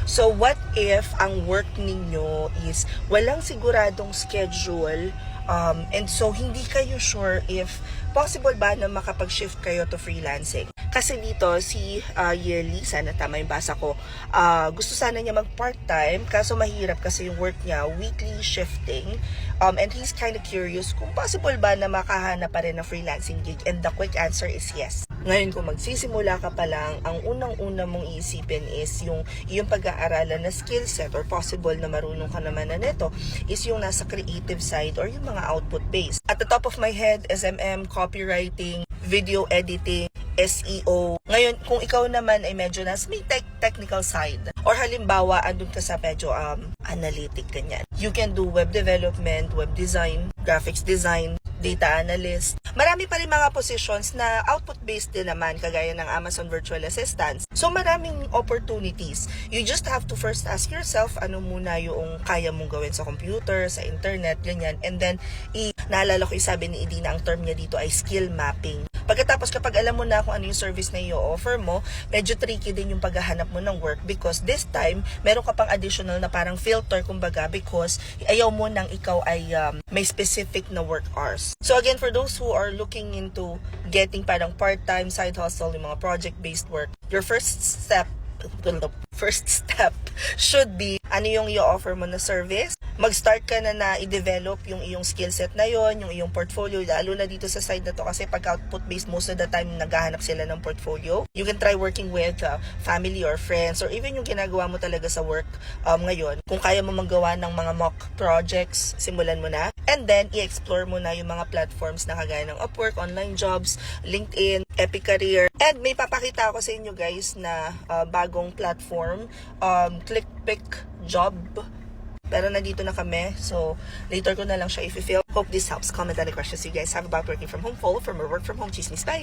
So what if ang work ninyo is walang siguradong schedule, and so hindi kayo sure if possible ba na makapag-shift kayo to freelancing? Kasi dito si Yeli, sana tama yung basa ko, gusto sana niya mag part-time kaso mahirap kasi yung work niya weekly shifting, and he's kind of curious kung possible ba na makahanap pa rin ng freelancing gig, and the quick answer is yes. Ngayon kung magsisimula ka pa lang, ang unang-una mong iisipin is yung pag-aaralan na skill set, or possible na marunong ka naman na nito is yung nasa creative side or yung mga output based. At the top of my head, SMM, copywriting, video editing, SEO. Ngayon, kung ikaw naman ay medyo nasa may technical side, or halimbawa andun ka sa medyo analytic ganyan, you can do web development, web design, graphics design, data analyst. Marami pa rin mga positions na output-based din naman, kagaya ng Amazon Virtual Assistants. So maraming opportunities. You just have to first ask yourself, ano muna yung kaya mong gawin sa computer, sa internet, ganyan. And then, naalala ko yung sabi ni Edina, ang term niya dito ay skill mapping. Pagkatapos kapag alam mo na kung ano yung service na i-offer mo, medyo tricky din yung paghahanap mo ng work, because this time, meron ka pang additional na parang filter, kumbaga, because ayaw mo nang ikaw ay may specific na work hours. So again, for those who are looking into getting parang part-time side hustle, yung mga project-based work, your first step should be ano yung i-offer mo na service. Mag-start ka na i-develop yung iyong skill set na yon, yung iyong portfolio, lalo na dito sa side na to kasi pag output-based, most of the time naghahanap sila ng portfolio. You can try working with family or friends, or even yung ginagawa mo talaga sa work ngayon. Kung kaya mo magawa ng mga mock projects, simulan mo na. And then, i-explore mo na yung mga platforms na kagaya ng Upwork, online jobs, LinkedIn, Epic Career. And may papakita ako sa inyo guys na bagong platform, ClickPick Job. Pero nandito na kami, so later ko na lang siya i-fill. Hope this helps. Comment any questions you guys have about working from home. Follow for more work from home chismis. Bye!